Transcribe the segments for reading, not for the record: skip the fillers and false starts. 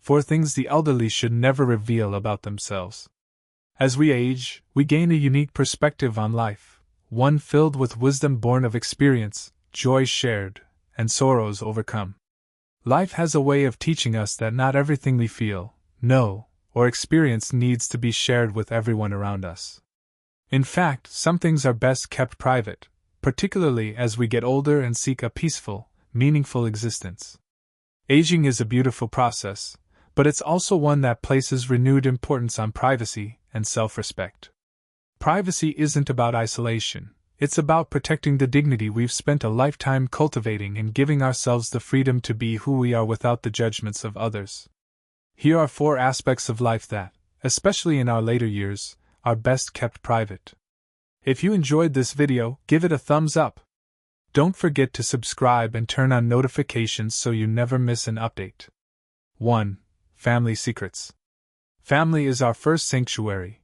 4 things the elderly should never reveal about themselves. As we age, we gain a unique perspective on life, one filled with wisdom born of experience, joys shared, and sorrows overcome. Life has a way of teaching us that not everything we feel, know, or experience needs to be shared with everyone around us. In fact, some things are best kept private, particularly as we get older and seek a peaceful, meaningful existence. Aging is a beautiful process, but it's also one that places renewed importance on privacy and self-respect. Privacy isn't about isolation, it's about protecting the dignity we've spent a lifetime cultivating and giving ourselves the freedom to be who we are without the judgments of others. Here are 4 aspects of life that, especially in our later years, are best kept private. If you enjoyed this video, give it a thumbs up. Don't forget to subscribe and turn on notifications so you never miss an update. 1. Family secrets. Family is our first sanctuary.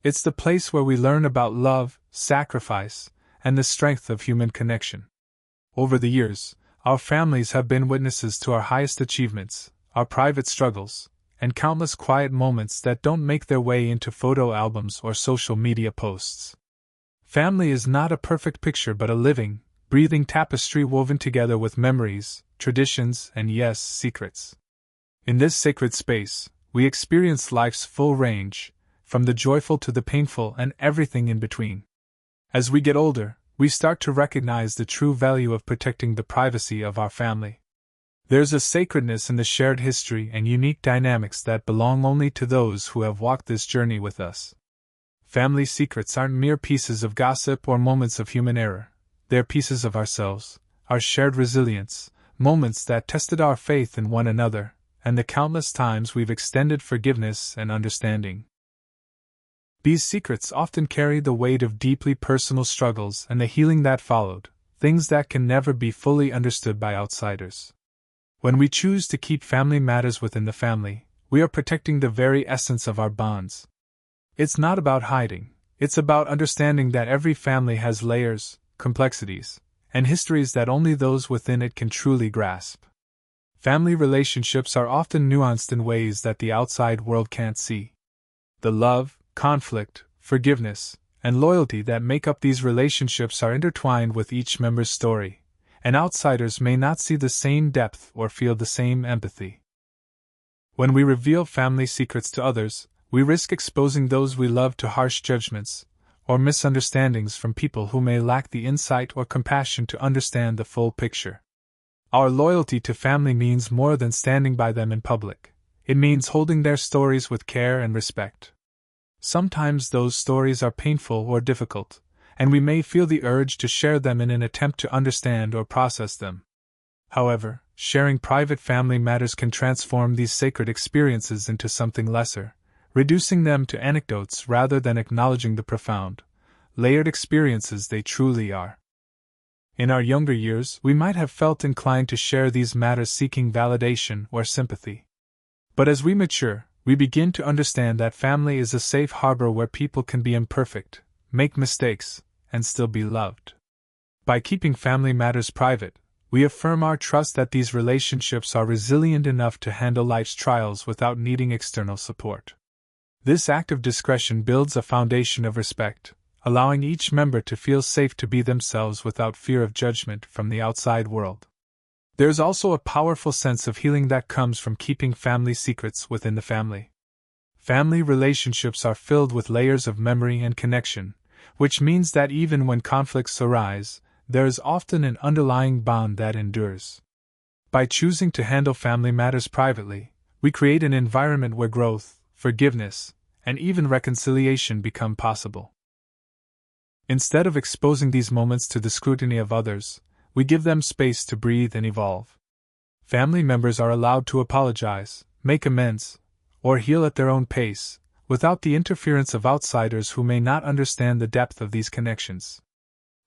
It's the place where we learn about love, sacrifice, and the strength of human connection. Over the years, our families have been witnesses to our highest achievements, our private struggles, and countless quiet moments that don't make their way into photo albums or social media posts. Family is not a perfect picture but a living, breathing tapestry woven together with memories, traditions, and yes, secrets. In this sacred space, we experience life's full range, from the joyful to the painful and everything in between. As we get older, we start to recognize the true value of protecting the privacy of our family. There's a sacredness in the shared history and unique dynamics that belong only to those who have walked this journey with us. Family secrets aren't mere pieces of gossip or moments of human error. They're pieces of ourselves, our shared resilience, moments that tested our faith in one another, and the countless times we've extended forgiveness and understanding. These secrets often carry the weight of deeply personal struggles and the healing that followed, things that can never be fully understood by outsiders. When we choose to keep family matters within the family, we are protecting the very essence of our bonds. It's not about hiding, it's about understanding that every family has layers, complexities, and histories that only those within it can truly grasp. Family relationships are often nuanced in ways that the outside world can't see. The love, conflict, forgiveness, and loyalty that make up these relationships are intertwined with each member's story, and outsiders may not see the same depth or feel the same empathy. When we reveal family secrets to others, we risk exposing those we love to harsh judgments or misunderstandings from people who may lack the insight or compassion to understand the full picture. Our loyalty to family means more than standing by them in public. It means holding their stories with care and respect. Sometimes those stories are painful or difficult, and we may feel the urge to share them in an attempt to understand or process them. However, sharing private family matters can transform these sacred experiences into something lesser, reducing them to anecdotes rather than acknowledging the profound, layered experiences they truly are. In our younger years, we might have felt inclined to share these matters seeking validation or sympathy. But as we mature, we begin to understand that family is a safe harbor where people can be imperfect, make mistakes, and still be loved. By keeping family matters private, we affirm our trust that these relationships are resilient enough to handle life's trials without needing external support. This act of discretion builds a foundation of respect, allowing each member to feel safe to be themselves without fear of judgment from the outside world. There's also a powerful sense of healing that comes from keeping family secrets within the family. Family relationships are filled with layers of memory and connection, which means that even when conflicts arise, there is often an underlying bond that endures. By choosing to handle family matters privately, we create an environment where growth, forgiveness, and even reconciliation become possible. Instead of exposing these moments to the scrutiny of others, we give them space to breathe and evolve. Family members are allowed to apologize, make amends, or heal at their own pace, without the interference of outsiders who may not understand the depth of these connections.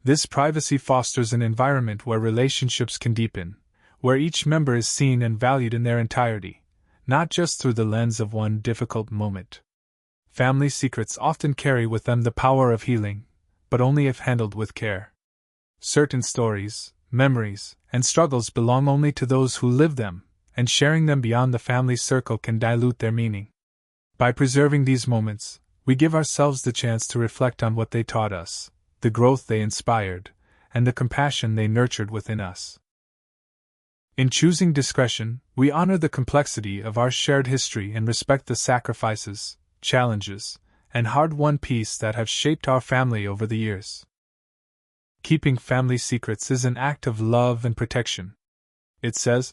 This privacy fosters an environment where relationships can deepen, where each member is seen and valued in their entirety, not just through the lens of one difficult moment. Family secrets often carry with them the power of healing, but only if handled with care. Certain stories, memories, and struggles belong only to those who live them, and sharing them beyond the family circle can dilute their meaning. By preserving these moments, we give ourselves the chance to reflect on what they taught us, the growth they inspired, and the compassion they nurtured within us. In choosing discretion, we honor the complexity of our shared history and respect the sacrifices, challenges, and hard-won peace that have shaped our family over the years. Keeping family secrets is an act of love and protection. It says,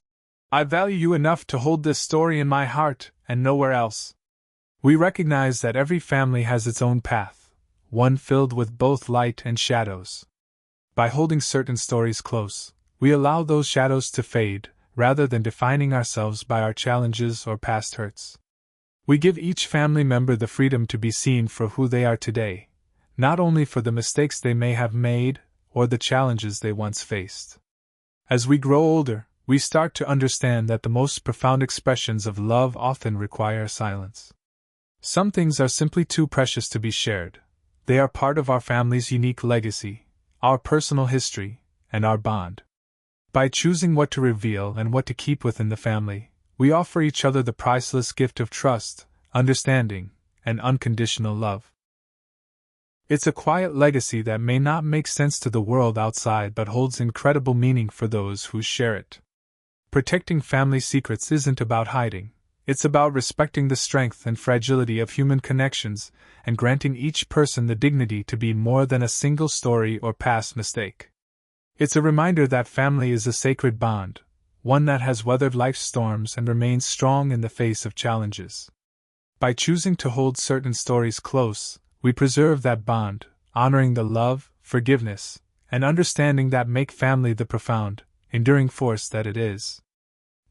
"I value you enough to hold this story in my heart and nowhere else." We recognize that every family has its own path, one filled with both light and shadows. By holding certain stories close, we allow those shadows to fade, rather than defining ourselves by our challenges or past hurts. We give each family member the freedom to be seen for who they are today, not only for the mistakes they may have made or the challenges they once faced. As we grow older, we start to understand that the most profound expressions of love often require silence. Some things are simply too precious to be shared. They are part of our family's unique legacy, our personal history, and our bond. By choosing what to reveal and what to keep within the family, we offer each other the priceless gift of trust, understanding, and unconditional love. It's a quiet legacy that may not make sense to the world outside but holds incredible meaning for those who share it. Protecting family secrets isn't about hiding. It's about respecting the strength and fragility of human connections and granting each person the dignity to be more than a single story or past mistake. It's a reminder that family is a sacred bond, one that has weathered life's storms and remains strong in the face of challenges. By choosing to hold certain stories close, we preserve that bond, honoring the love, forgiveness, and understanding that make family the profound, enduring force that it is.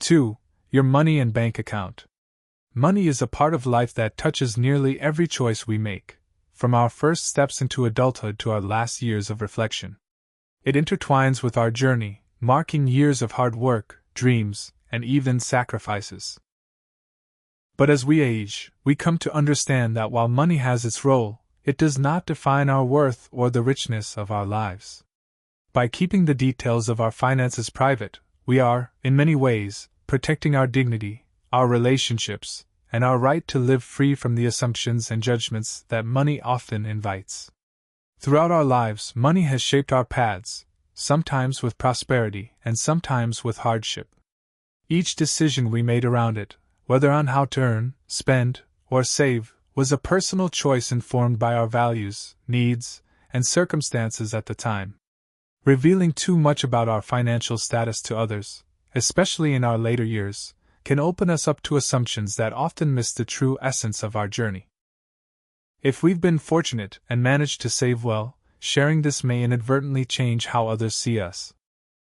2. Your money and bank account. Money is a part of life that touches nearly every choice we make, from our first steps into adulthood to our last years of reflection. It intertwines with our journey, marking years of hard work, dreams, and even sacrifices. But as we age, we come to understand that while money has its role, it does not define our worth or the richness of our lives. By keeping the details of our finances private, we are, in many ways, protecting our dignity, our relationships, and our right to live free from the assumptions and judgments that money often invites. Throughout our lives, money has shaped our paths, sometimes with prosperity and sometimes with hardship. Each decision we made around it, whether on how to earn, spend, or save, was a personal choice informed by our values, needs, and circumstances at the time. Revealing too much about our financial status to others, especially in our later years, can open us up to assumptions that often miss the true essence of our journey. If we've been fortunate and managed to save well, sharing this may inadvertently change how others see us.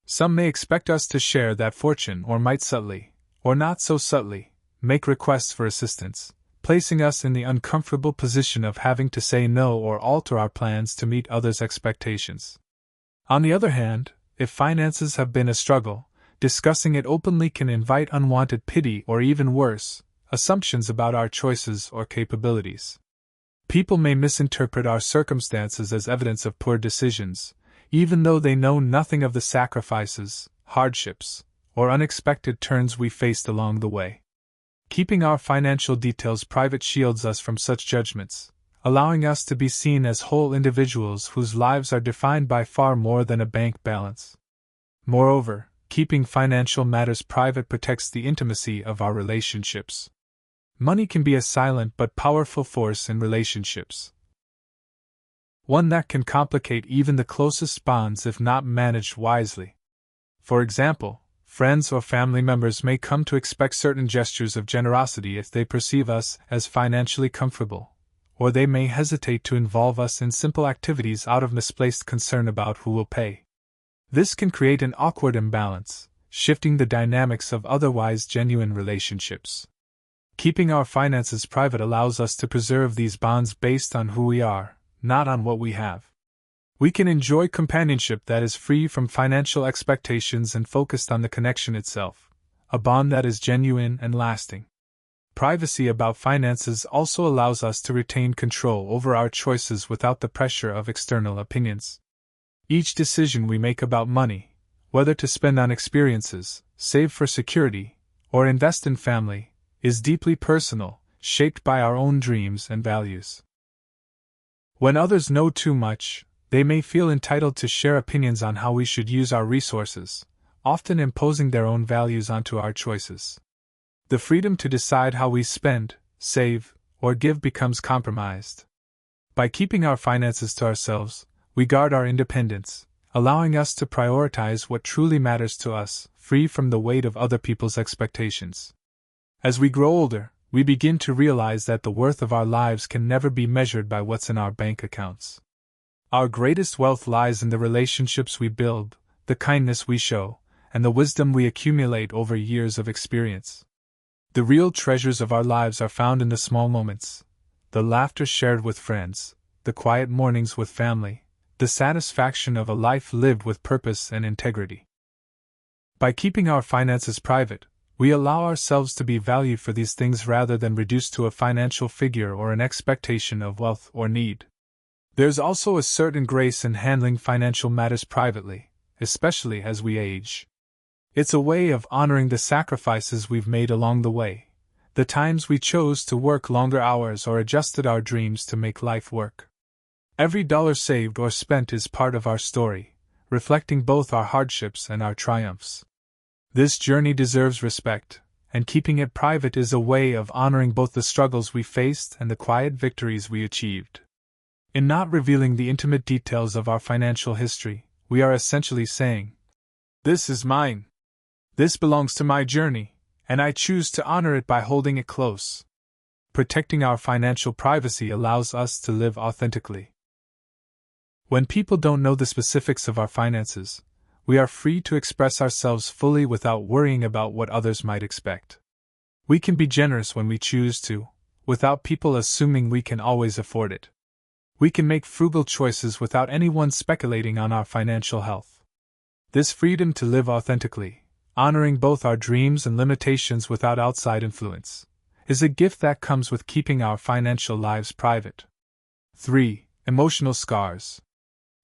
Some may expect us to share that fortune or might subtly, or not so subtly, make requests for assistance, placing us in the uncomfortable position of having to say no or alter our plans to meet others' expectations. On the other hand, if finances have been a struggle, discussing it openly can invite unwanted pity or even worse, assumptions about our choices or capabilities. People may misinterpret our circumstances as evidence of poor decisions, even though they know nothing of the sacrifices, hardships, or unexpected turns we faced along the way. Keeping our financial details private shields us from such judgments, allowing us to be seen as whole individuals whose lives are defined by far more than a bank balance. Moreover, keeping financial matters private protects the intimacy of our relationships. Money can be a silent but powerful force in relationships. One that can complicate even the closest bonds if not managed wisely. For example, friends or family members may come to expect certain gestures of generosity if they perceive us as financially comfortable, or they may hesitate to involve us in simple activities out of misplaced concern about who will pay. This can create an awkward imbalance, shifting the dynamics of otherwise genuine relationships. Keeping our finances private allows us to preserve these bonds based on who we are, not on what we have. We can enjoy companionship that is free from financial expectations and focused on the connection itself, a bond that is genuine and lasting. Privacy about finances also allows us to retain control over our choices without the pressure of external opinions. Each decision we make about money, whether to spend on experiences, save for security, or invest in family, is deeply personal, shaped by our own dreams and values. When others know too much, they may feel entitled to share opinions on how we should use our resources, often imposing their own values onto our choices. The freedom to decide how we spend, save, or give becomes compromised. By keeping our finances to ourselves, we guard our independence, allowing us to prioritize what truly matters to us, free from the weight of other people's expectations. As we grow older, we begin to realize that the worth of our lives can never be measured by what's in our bank accounts. Our greatest wealth lies in the relationships we build, the kindness we show, and the wisdom we accumulate over years of experience. The real treasures of our lives are found in the small moments, the laughter shared with friends, the quiet mornings with family, the satisfaction of a life lived with purpose and integrity. By keeping our finances private, we allow ourselves to be valued for these things rather than reduced to a financial figure or an expectation of wealth or need. There's also a certain grace in handling financial matters privately, especially as we age. It's a way of honoring the sacrifices we've made along the way, the times we chose to work longer hours or adjusted our dreams to make life work. Every dollar saved or spent is part of our story, reflecting both our hardships and our triumphs. This journey deserves respect, and keeping it private is a way of honoring both the struggles we faced and the quiet victories we achieved. In not revealing the intimate details of our financial history, we are essentially saying, "This is mine. This belongs to my journey, and I choose to honor it by holding it close." Protecting our financial privacy allows us to live authentically. When people don't know the specifics of our finances, we are free to express ourselves fully without worrying about what others might expect. We can be generous when we choose to, without people assuming we can always afford it. We can make frugal choices without anyone speculating on our financial health. This freedom to live authentically, honoring both our dreams and limitations without outside influence, is a gift that comes with keeping our financial lives private. 3. Emotional scars.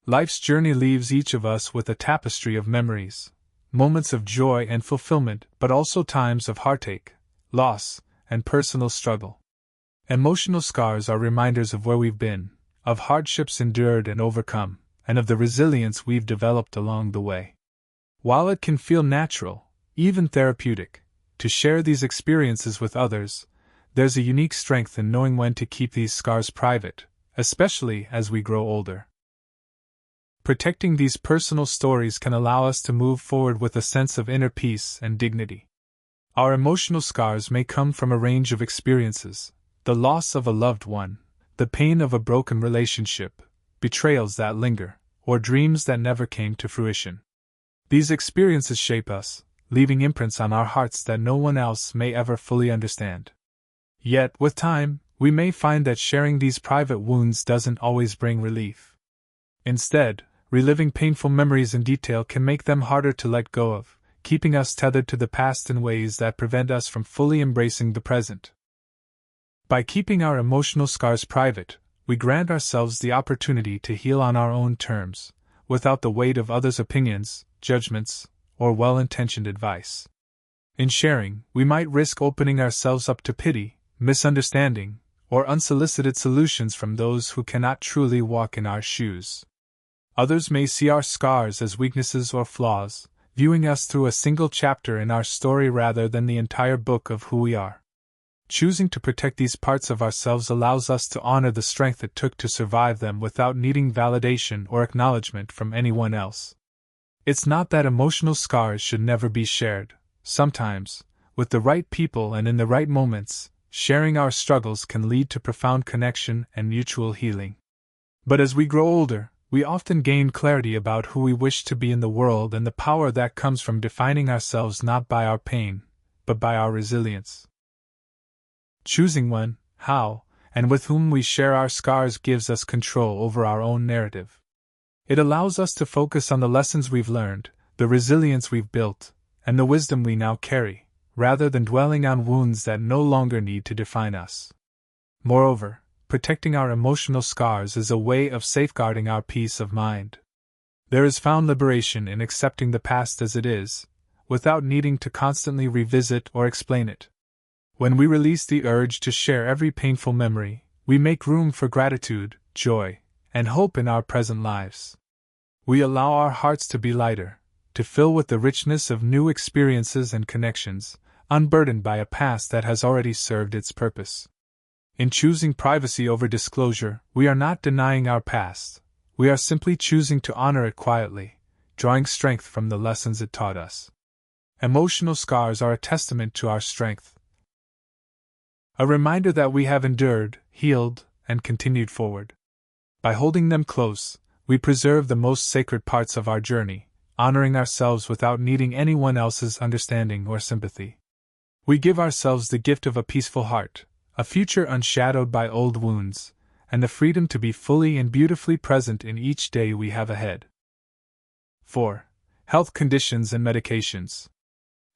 Life's journey leaves each of us with a tapestry of memories, moments of joy and fulfillment, but also times of heartache, loss, and personal struggle. Emotional scars are reminders of where we've been, of hardships endured and overcome, and of the resilience we've developed along the way. While it can feel natural, even therapeutic, to share these experiences with others, there's a unique strength in knowing when to keep these scars private, especially as we grow older. Protecting these personal stories can allow us to move forward with a sense of inner peace and dignity. Our emotional scars may come from a range of experiences: the loss of a loved one, the pain of a broken relationship, betrayals that linger, or dreams that never came to fruition. These experiences shape us, leaving imprints on our hearts that no one else may ever fully understand. Yet, with time, we may find that sharing these private wounds doesn't always bring relief. Instead, reliving painful memories in detail can make them harder to let go of, keeping us tethered to the past in ways that prevent us from fully embracing the present. By keeping our emotional scars private, we grant ourselves the opportunity to heal on our own terms, without the weight of others' opinions, judgments, or well-intentioned advice. In sharing, we might risk opening ourselves up to pity, misunderstanding, or unsolicited solutions from those who cannot truly walk in our shoes. Others may see our scars as weaknesses or flaws, viewing us through a single chapter in our story rather than the entire book of who we are. Choosing to protect these parts of ourselves allows us to honor the strength it took to survive them without needing validation or acknowledgement from anyone else. It's not that emotional scars should never be shared. Sometimes, with the right people and in the right moments, sharing our struggles can lead to profound connection and mutual healing. But as we grow older, we often gain clarity about who we wish to be in the world and the power that comes from defining ourselves not by our pain, but by our resilience. Choosing when, how, and with whom we share our scars gives us control over our own narrative. It allows us to focus on the lessons we've learned, the resilience we've built, and the wisdom we now carry, rather than dwelling on wounds that no longer need to define us. Moreover, protecting our emotional scars is a way of safeguarding our peace of mind. There is found liberation in accepting the past as it is, without needing to constantly revisit or explain it. When we release the urge to share every painful memory, we make room for gratitude, joy, and hope in our present lives. We allow our hearts to be lighter, to fill with the richness of new experiences and connections, unburdened by a past that has already served its purpose. In choosing privacy over disclosure, we are not denying our past, we are simply choosing to honor it quietly, drawing strength from the lessons it taught us. Emotional scars are a testament to our strength, a reminder that we have endured, healed, and continued forward. By holding them close, we preserve the most sacred parts of our journey, honoring ourselves without needing anyone else's understanding or sympathy. We give ourselves the gift of a peaceful heart, a future unshadowed by old wounds, and the freedom to be fully and beautifully present in each day we have ahead. 4. Health conditions and medications.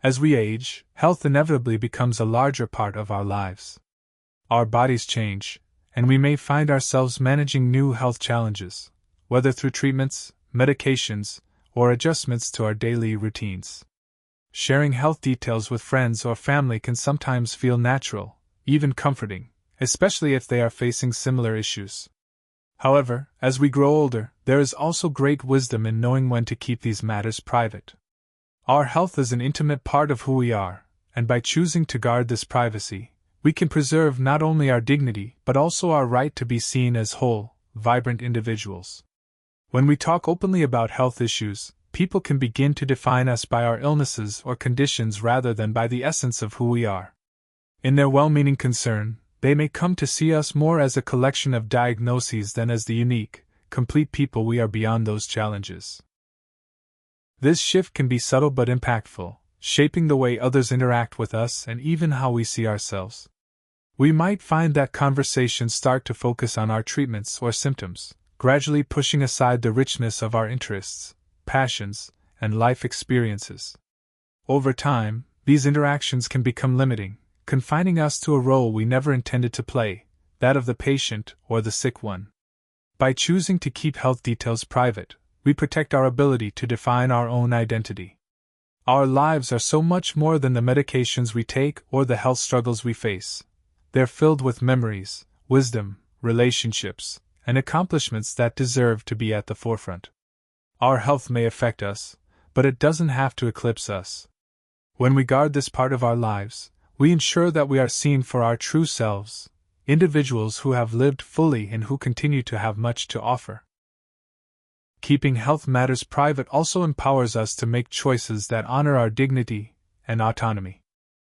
As we age, health inevitably becomes a larger part of our lives. Our bodies change, and we may find ourselves managing new health challenges, whether through treatments, medications, or adjustments to our daily routines. Sharing health details with friends or family can sometimes feel natural, even comforting, especially if they are facing similar issues. However, as we grow older, there is also great wisdom in knowing when to keep these matters private. Our health is an intimate part of who we are, and by choosing to guard this privacy, we can preserve not only our dignity but also our right to be seen as whole, vibrant individuals. When we talk openly about health issues, people can begin to define us by our illnesses or conditions rather than by the essence of who we are. In their well-meaning concern, they may come to see us more as a collection of diagnoses than as the unique, complete people we are beyond those challenges. This shift can be subtle but impactful, shaping the way others interact with us and even how we see ourselves. We might find that conversations start to focus on our treatments or symptoms, gradually pushing aside the richness of our interests, passions, and life experiences. Over time, these interactions can become limiting, confining us to a role we never intended to play, that of the patient or the sick one. By choosing to keep health details private, we protect our ability to define our own identity. Our lives are so much more than the medications we take or the health struggles we face. They're filled with memories, wisdom, relationships, and accomplishments that deserve to be at the forefront. Our health may affect us, but it doesn't have to eclipse us. When we guard this part of our lives, we ensure that we are seen for our true selves, individuals who have lived fully and who continue to have much to offer. Keeping health matters private also empowers us to make choices that honor our dignity and autonomy.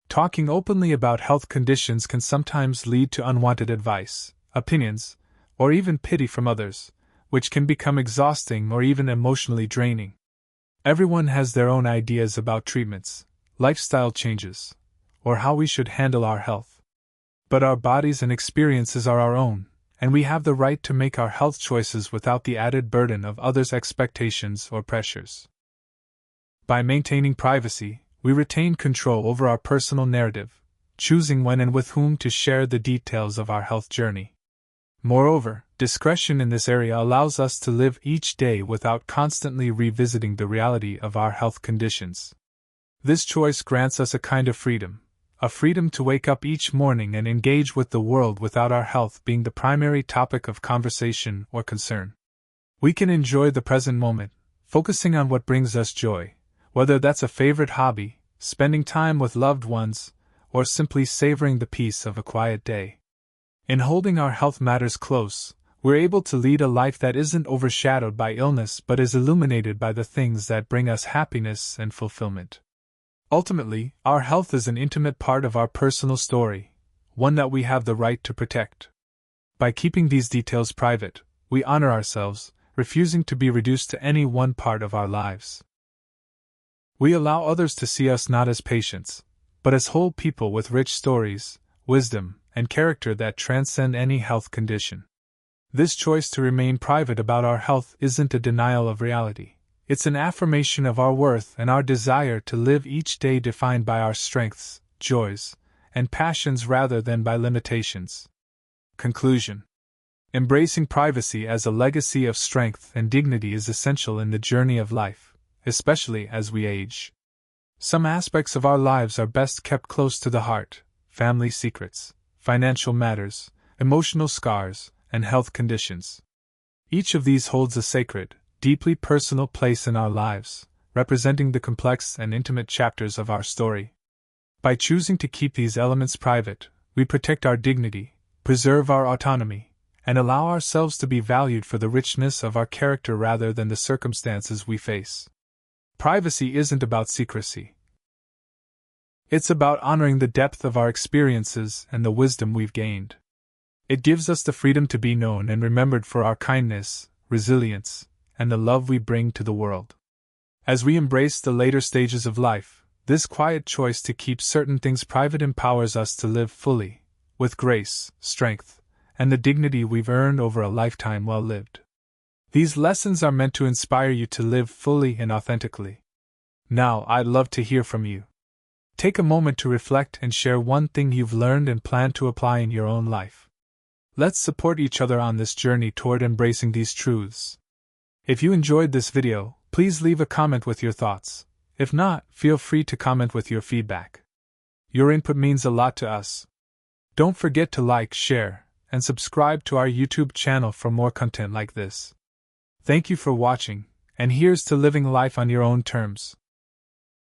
Talking openly about health conditions can sometimes lead to unwanted advice, opinions, or even pity from others, which can become exhausting or even emotionally draining. Everyone has their own ideas about treatments, lifestyle changes, or how we should handle our health. But our bodies and experiences are our own, and we have the right to make our health choices without the added burden of others' expectations or pressures. By maintaining privacy, we retain control over our personal narrative, choosing when and with whom to share the details of our health journey. Moreover, discretion in this area allows us to live each day without constantly revisiting the reality of our health conditions. This choice grants us a kind of freedom, a freedom to wake up each morning and engage with the world without our health being the primary topic of conversation or concern. We can enjoy the present moment, focusing on what brings us joy, whether that's a favorite hobby, spending time with loved ones, or simply savoring the peace of a quiet day. In holding our health matters close, we're able to lead a life that isn't overshadowed by illness but is illuminated by the things that bring us happiness and fulfillment. Ultimately, our health is an intimate part of our personal story, one that we have the right to protect. By keeping these details private, we honor ourselves, refusing to be reduced to any one part of our lives. We allow others to see us not as patients, but as whole people with rich stories, wisdom, and character that transcend any health condition. This choice to remain private about our health isn't a denial of reality. It's an affirmation of our worth and our desire to live each day defined by our strengths, joys, and passions rather than by limitations. Conclusion. Embracing privacy as a legacy of strength and dignity is essential in the journey of life, especially as we age. Some aspects of our lives are best kept close to the heart: family secrets, financial matters, emotional scars, and health conditions. Each of these holds a sacred, deeply personal place in our lives, representing the complex and intimate chapters of our story. By choosing to keep these elements private, we protect our dignity, preserve our autonomy, and allow ourselves to be valued for the richness of our character rather than the circumstances we face. Privacy isn't about secrecy. It's about honoring the depth of our experiences and the wisdom we've gained. It gives us the freedom to be known and remembered for our kindness, resilience, and the love we bring to the world. As we embrace the later stages of life, this quiet choice to keep certain things private empowers us to live fully, with grace, strength, and the dignity we've earned over a lifetime well lived. These lessons are meant to inspire you to live fully and authentically. Now, I'd love to hear from you. Take a moment to reflect and share one thing you've learned and plan to apply in your own life. Let's support each other on this journey toward embracing these truths. If you enjoyed this video, please leave a comment with your thoughts. If not, feel free to comment with your feedback. Your input means a lot to us. Don't forget to like, share, and subscribe to our YouTube channel for more content like this. Thank you for watching, and here's to living life on your own terms.